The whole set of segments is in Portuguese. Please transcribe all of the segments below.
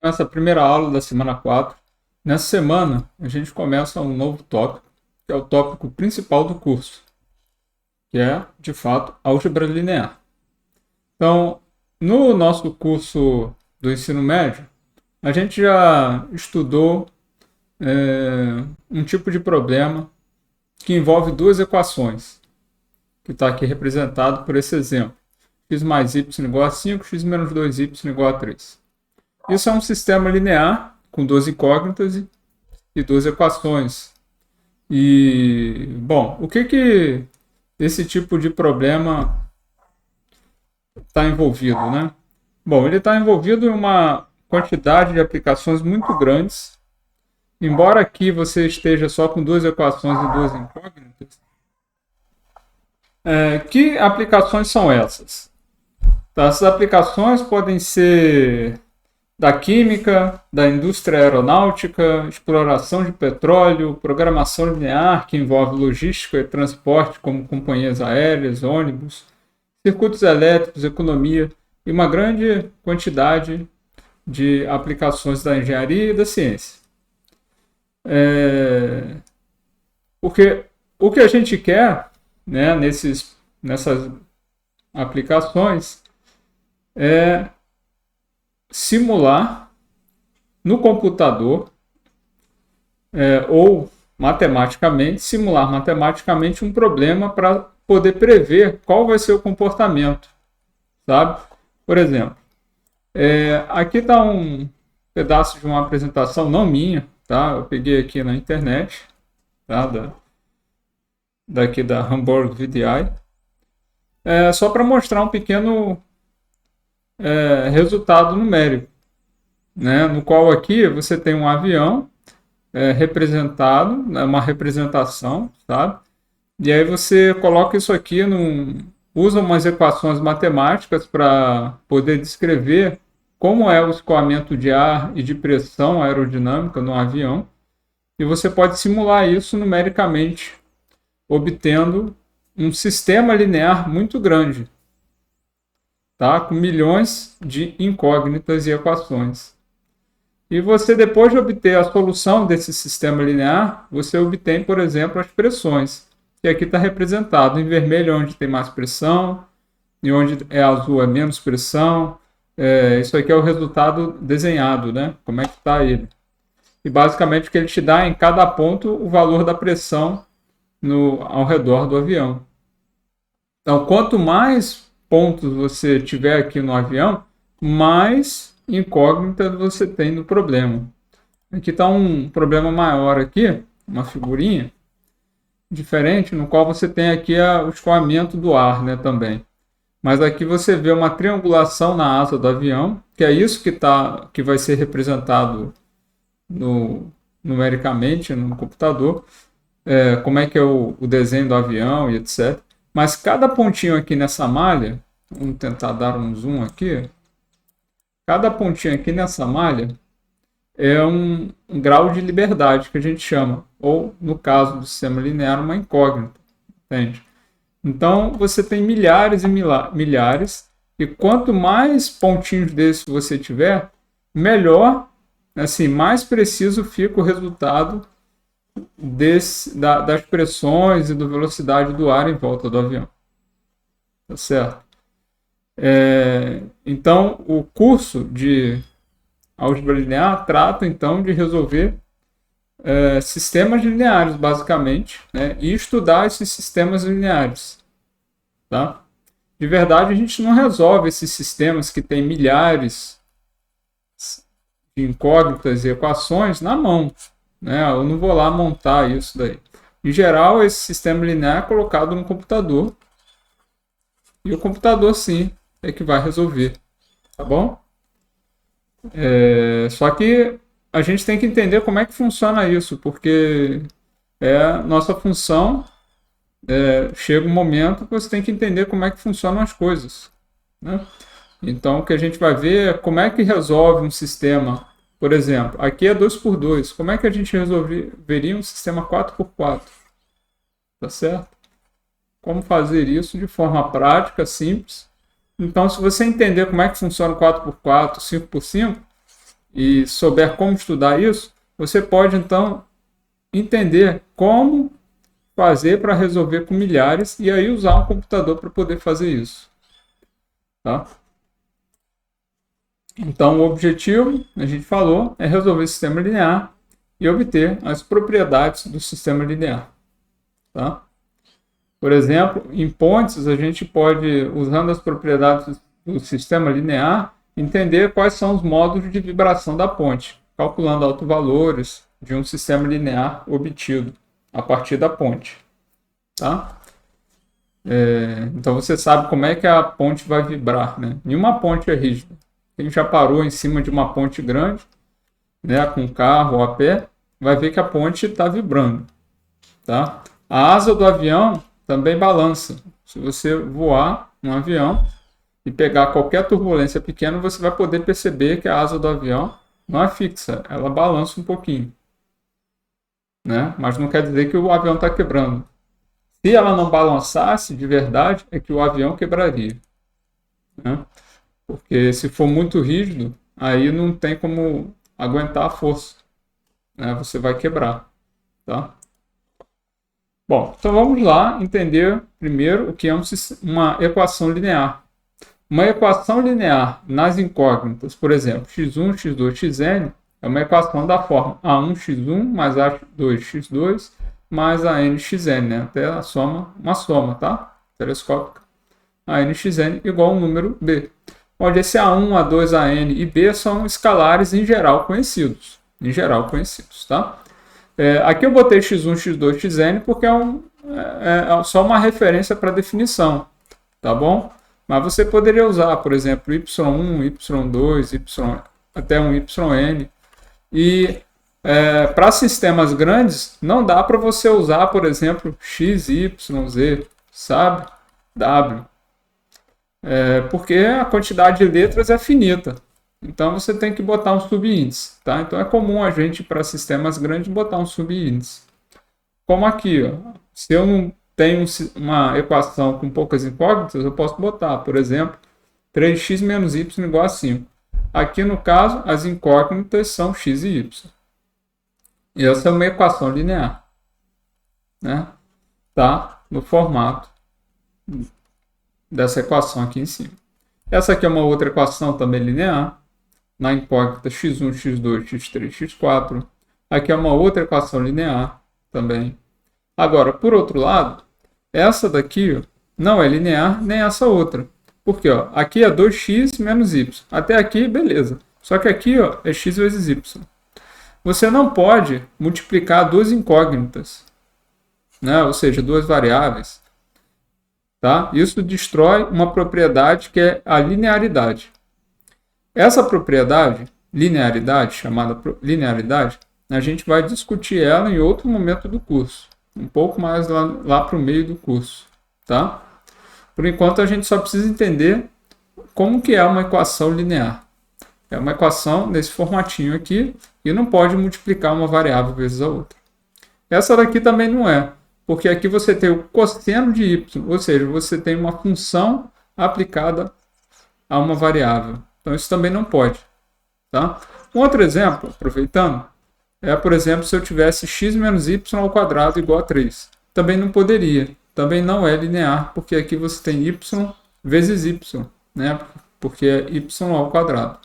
Essa primeira aula da semana 4. Nessa semana, a gente começa um novo tópico, que é o tópico principal do curso, que é, de fato, álgebra linear. Então, no nosso curso do ensino médio, a gente já estudou um tipo de problema que envolve duas equações, que está aqui representado por esse exemplo. X mais y igual a 5, x menos 2y igual a 3. Isso é um sistema linear com duas incógnitas e duas equações. E, bom, o que esse tipo de problema está envolvido, né? Bom, ele está envolvido em uma quantidade de aplicações muito grandes. Embora aqui você esteja só com duas equações e duas incógnitas, que aplicações são essas? Tá, essas aplicações podem ser da química, da indústria aeronáutica, exploração de petróleo, programação linear, que envolve logística e transporte, como companhias aéreas, ônibus, circuitos elétricos, economia e uma grande quantidade de aplicações da engenharia e da ciência. Porque o que a gente quer, né, nessas aplicações é simular no computador ou simular matematicamente um problema para poder prever qual vai ser o comportamento, sabe? Por exemplo, aqui está um pedaço de uma apresentação, não minha, tá? Eu peguei aqui na internet, tá? Daqui da Hamburg VDI, só para mostrar um pequeno resultado numérico, né? No qual aqui você tem um avião representado, uma representação, sabe? E aí você coloca isso aqui, usa umas equações matemáticas para poder descrever como é o escoamento de ar e de pressão aerodinâmica no avião, e você pode simular isso numericamente, obtendo um sistema linear muito grande, tá? Com milhões de incógnitas e equações. E você, depois de obter a solução desse sistema linear, você obtém, por exemplo, as pressões, que aqui está representado em vermelho onde tem mais pressão, e onde é azul é menos pressão. Isso aqui é o resultado desenhado, né? Como é que está ele. E basicamente o que ele te dá em cada ponto o valor da pressão ao redor do avião. Então, quanto mais pontos você tiver aqui no avião, mais incógnitas você tem no problema. Aqui está um problema maior aqui, uma figurinha diferente, no qual você tem aqui o escoamento do ar, né, também. Mas aqui você vê uma triangulação na asa do avião, que é isso que vai ser representado numericamente no computador, como é que é o desenho do avião e etc. Mas cada pontinho aqui nessa malha, vamos tentar dar um zoom aqui, cada pontinho aqui nessa malha é um grau de liberdade que a gente chama, ou no caso do sistema linear, uma incógnita, entende? Então você tem milhares e milhares, e quanto mais pontinhos desses você tiver, melhor, assim, mais preciso fica o resultado das pressões e da velocidade do ar em volta do avião. Tá certo? Então, o curso de álgebra linear trata, então, de resolver sistemas lineares, basicamente, né? E estudar esses sistemas lineares. Tá? De verdade, a gente não resolve esses sistemas que têm milhares de incógnitas e equações na mão, né? Eu não vou lá montar isso daí. Em geral, esse sistema linear é colocado no computador, e o computador, sim, é que vai resolver. Tá bom? Só que a gente tem que entender como é que funciona isso, porque nossa função, chega um momento que você tem que entender como é que funcionam as coisas, né? Então, o que a gente vai ver é como é que resolve um sistema. Por exemplo, aqui é 2x2. Como é que a gente resolveria um sistema 4x4? Tá certo? Como fazer isso de forma prática, simples. Então, se você entender como é que funciona o 4x4, 5x5, e souber como estudar isso, você pode então entender como fazer para resolver com milhares e aí usar um computador para poder fazer isso. Tá? Então, o objetivo, a gente falou, é resolver o sistema linear e obter as propriedades do sistema linear. Tá? Por exemplo, em pontes, a gente pode, usando as propriedades do sistema linear, entender quais são os modos de vibração da ponte, calculando autovalores de um sistema linear obtido a partir da ponte. Tá? Então você sabe como é que a ponte vai vibrar. Né? Nenhuma ponte é rígida. Quem já parou em cima de uma ponte grande, né, com carro ou a pé, vai ver que a ponte está vibrando. Tá? A asa do avião também balança. Se você voar um avião e pegar qualquer turbulência pequena, você vai poder perceber que a asa do avião não é fixa, ela balança um pouquinho. Né? Mas não quer dizer que o avião está quebrando. Se ela não balançasse de verdade, é que o avião quebraria. Né? Porque se for muito rígido, aí não tem como aguentar a força. Né? Você vai quebrar. Tá? Bom, então vamos lá entender primeiro o que é uma equação linear. Uma equação linear nas incógnitas, por exemplo, x1, x2, xn, é uma equação da forma a1x1 mais a2x2 mais a nxn, né? Até a soma, uma soma, tá? Telescópica. A nxn igual ao número b. Onde esse a1, a2, an e b são escalares em geral conhecidos. Em geral conhecidos, tá? Aqui eu botei x1, x2, xn porque é só uma referência para definição, tá bom? Mas você poderia usar, por exemplo, y1, y2, até um yn. E para sistemas grandes, não dá para você usar, por exemplo, x, y, z, sabe? W. Porque a quantidade de letras é finita. Então você tem que botar um subíndice. Tá? Então é comum a gente, para sistemas grandes, botar um subíndice. Como aqui, ó, se eu não tenho uma equação com poucas incógnitas, eu posso botar, por exemplo, 3x menos y igual a 5. Aqui, no caso, as incógnitas são x e y. E essa é uma equação linear. Né? Tá no formato dessa equação aqui em cima. Essa aqui é uma outra equação também linear. Na incógnita x1, x2, x3, x4. Aqui é uma outra equação linear também. Agora, por outro lado, essa daqui ó, não é linear nem essa outra. Porque ó, aqui é 2x menos y. Até aqui, beleza. Só que aqui ó, é x vezes y. Você não pode multiplicar duas incógnitas, né? Ou seja, duas variáveis. Tá? Isso destrói uma propriedade que é a linearidade. Essa propriedade, linearidade, chamada linearidade, a gente vai discutir ela em outro momento do curso. Um pouco mais lá para o meio do curso. Tá? Por enquanto, a gente só precisa entender como que é uma equação linear. É uma equação nesse formatinho aqui e não pode multiplicar uma variável vezes a outra. Essa daqui também não é, porque aqui você tem o cosseno de y, ou seja, você tem uma função aplicada a uma variável. Então, isso também não pode. Tá? Um outro exemplo, aproveitando, por exemplo, se eu tivesse x menos y ao quadrado igual a 3. Também não poderia. Também não é linear, porque aqui você tem y vezes y, né? Porque é y ao quadrado.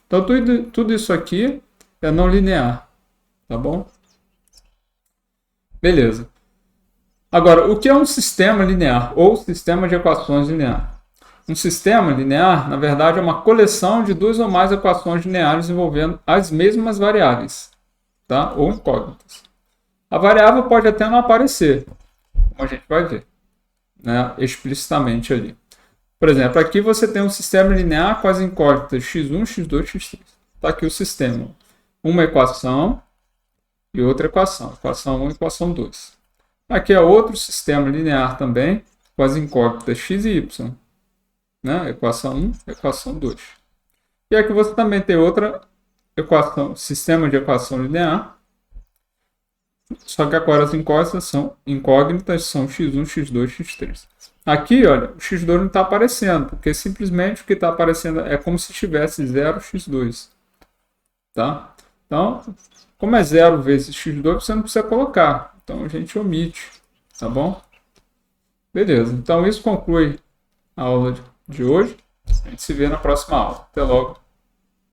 Então, tudo isso aqui é não linear. Tá bom? Beleza. Agora, o que é um sistema linear ou sistema de equações linear? Um sistema linear, na verdade, é uma coleção de duas ou mais equações lineares envolvendo as mesmas variáveis, tá? Ou incógnitas. A variável pode até não aparecer, como a gente vai ver, né? Explicitamente ali. Por exemplo, aqui você tem um sistema linear com as incógnitas x1, x2, x3. Está aqui o sistema. Uma equação e outra equação. Equação 1 e equação 2. Aqui é outro sistema linear também, com as incógnitas x e y. Né? Equação 1 e equação 2. E aqui você também tem outra equação, sistema de equação linear. Só que agora as incógnitas são x1, x2, x3. Aqui, olha, o x2 não está aparecendo, porque simplesmente o que está aparecendo é como se tivesse 0x2. tá? Então, como é 0 vezes x2, você não precisa colocar. Então, a gente omite, tá bom? Beleza, então isso conclui a aula de hoje. A gente se vê na próxima aula. Até logo.